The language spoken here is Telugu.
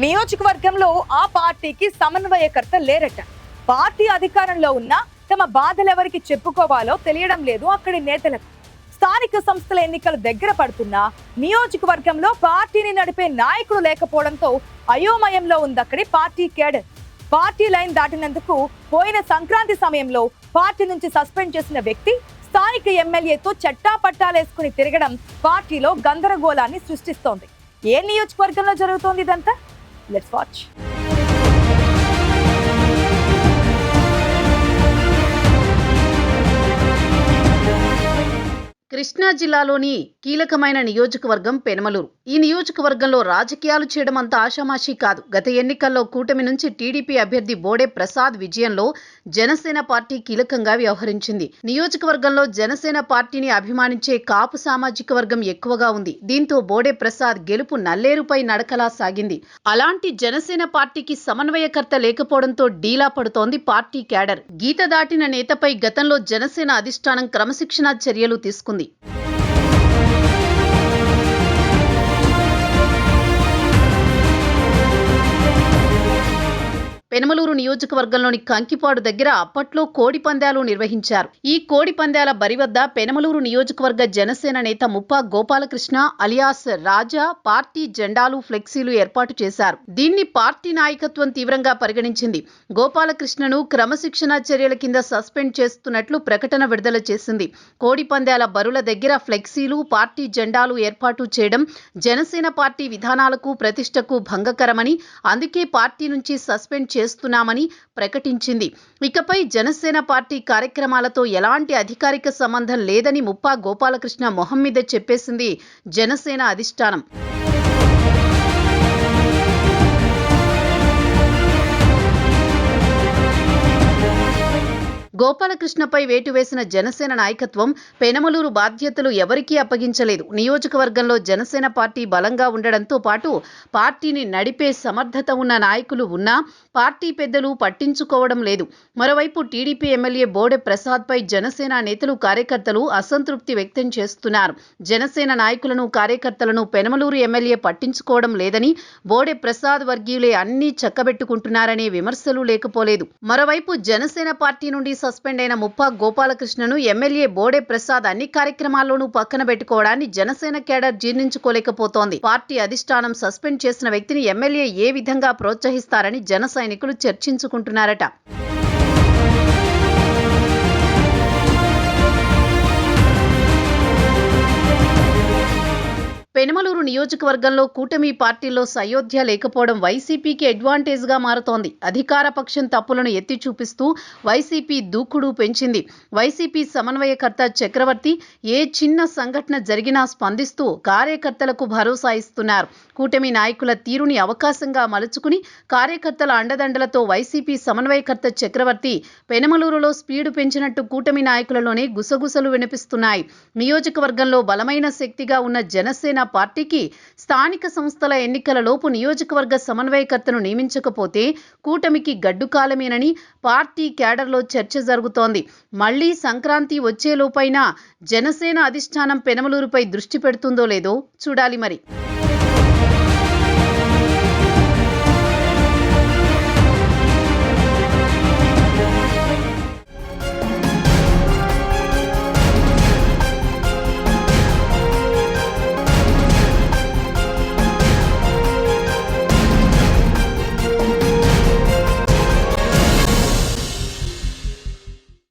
నియోజకవర్గంలో ఆ పార్టీకి సమన్వయకర్త లేరట. పార్టీ అధికారంలో ఉన్న తమ బాధలెవరికి చెప్పుకోవాలో తెలియడం లేదు అక్కడి నేతలకు. స్థానిక సంస్థల ఎన్నికలు దగ్గర పడుతున్నా నియోజకవర్గంలో పార్టీని నడిపే నాయకుడు లేకపోవడంతో అయోమయంలో ఉంది అక్కడి పార్టీ కేడర్. పార్టీ లైన్ దాటినందుకు పోయిన సంక్రాంతి సమయంలో పార్టీ నుంచి సస్పెండ్ చేసిన వ్యక్తి స్థానిక ఎమ్మెల్యేతో చట్టాపట్టాలేసుకుని తిరగడం పార్టీలో గందరగోళాన్ని సృష్టిస్తోంది. ఏ నియోజకవర్గంలో జరుగుతోంది ఇదంతా? Let's watch. కృష్ణా జిల్లాలోని కీలకమైన నియోజకవర్గం పెనమలూరు. ఈ నియోజకవర్గంలో రాజకీయాలు చేయడం అంత ఆషామాషీ కాదు. గత ఎన్నికల్లో కూటమి నుంచి టీడీపీ అభ్యర్థి బోడే ప్రసాద్ విజయంలో జనసేన పార్టీ కీలకంగా వ్యవహరించింది. నియోజకవర్గంలో జనసేన పార్టీని అభిమానించే కాపు సామాజిక వర్గం ఎక్కువగా ఉంది. దీంతో బోడే ప్రసాద్ గెలుపు నల్లేరుపై నడకలా సాగింది. అలాంటి జనసేన పార్టీకి సమన్వయకర్త లేకపోవడంతో డీలా పడుతోంది పార్టీ క్యాడర్. గీత దాటిన నేతపై గతంలో జనసేన అధిష్టానం క్రమశిక్షణా చర్యలు తీసుకుంది. పెనమలూరు నియోజకవర్గంలోని కంకిపాడు దగ్గర అప్పట్లో కోడి పందాలు నిర్వహించారు. ఈ కోడి పందాల బరి వద్ద పెనమలూరు నియోజకవర్గ జనసేన నేత ముప్పా గోపాలకృష్ణ అలియాస్ రాజా పార్టీ జెండాలు ఫ్లెక్సీలు ఏర్పాటు చేశారు. దీన్ని పార్టీ నాయకత్వం తీవ్రంగా పరిగణించింది. గోపాలకృష్ణను క్రమశిక్షణా చర్యల కింద సస్పెండ్ చేస్తున్నట్లు ప్రకటన విడుదల చేసింది. కోడి పందాల బరుల దగ్గర ఫ్లెక్సీలు పార్టీ జెండాలు ఏర్పాటు చేయడం జనసేన పార్టీ విధానాలకు ప్రతిష్టకు భంగకరమని, అందుకే పార్టీ నుంచి సస్పెండ్ చేస్తున్నామని ప్రకటించింది. ఇకపై జనసేన పార్టీ కార్యక్రమాలతో ఎలాంటి అధికారిక సంబంధం లేదని ముప్పా గోపాలకృష్ణ మొహం మీద చెప్పేసింది జనసేన అధిష్టానం. గోపాలకృష్ణపై వేటు వేసిన జనసేన నాయకత్వం పెనమలూరు బాధ్యతలు ఎవరికీ అప్పగించలేదు. నియోజకవర్గంలో జనసేన పార్టీ బలంగా ఉండడంతో పాటు పార్టీని నడిపే సమర్థత ఉన్న నాయకులు ఉన్నా పార్టీ పెద్దలు పట్టించుకోవడం లేదు. మరోవైపు టీడీపీ ఎమ్మెల్యే బోడే ప్రసాద్పై జనసేన నేతలు కార్యకర్తలు అసంతృప్తి వ్యక్తం చేస్తున్నారు. జనసేన నాయకులను కార్యకర్తలను పెనమలూరు ఎమ్మెల్యే పట్టించుకోవడం లేదని, బోడే ప్రసాద్ వర్గీయులే అన్నీ చక్కబెట్టుకుంటున్నారనే విమర్శలు లేకపోలేదు. మరోవైపు జనసేన పార్టీ నుండి సస్పెండ్ అయిన ముప్పా గోపాలకృష్ణను ఎమ్మెల్యే బోడే ప్రసాద్ అన్ని కార్యక్రమాల్లోనూ పక్కన పెట్టుకోవడాన్ని జనసేన కేడర్ జీర్ణించుకోలేకపోతోంది. పార్టీ అధిష్టానం సస్పెండ్ చేసిన వ్యక్తిని ఎమ్మెల్యే ఏ విధంగా ప్రోత్సహిస్తారని జన సైనికులు చర్చించుకుంటున్నారట. పెనమలూరు నియోజకవర్గంలో కూటమి పార్టీలో సయోధ్య లేకపోవడం వైసీపీకి అడ్వాంటేజ్ గా మారుతోంది. అధికార పక్షం తప్పులను ఎత్తి చూపిస్తూ వైసీపీ దూకుడు పెంచింది. వైసీపీ సమన్వయకర్త చక్రవర్తి ఏ చిన్న సంఘటన జరిగినా స్పందిస్తూ కార్యకర్తలకు భరోసా ఇస్తున్నారు. కూటమి నాయకుల తీరుని అవకాశంగా మలుచుకుని కార్యకర్తల అండదండలతో వైసీపీ సమన్వయకర్త చక్రవర్తి పెనమలూరులో స్పీడు పెంచినట్టు కూటమి నాయకులలోనే గుసగుసలు వినిపిస్తున్నాయి. నియోజకవర్గంలో బలమైన శక్తిగా ఉన్న జనసేన పార్టీకి స్థానిక సంస్థల ఎన్నికలలోపు నియోజకవర్గ సమన్వయకర్తను నియమించకపోతే కూటమికి గడ్డుకాలమేనని పార్టీ క్యాడర్లో చర్చ జరుగుతోంది. మళ్లీ సంక్రాంతి వచ్చేలోపైనా జనసేన అధిష్టానం పెనమలూరుపై దృష్టి పెడుతుందో లేదో చూడాలి మరి.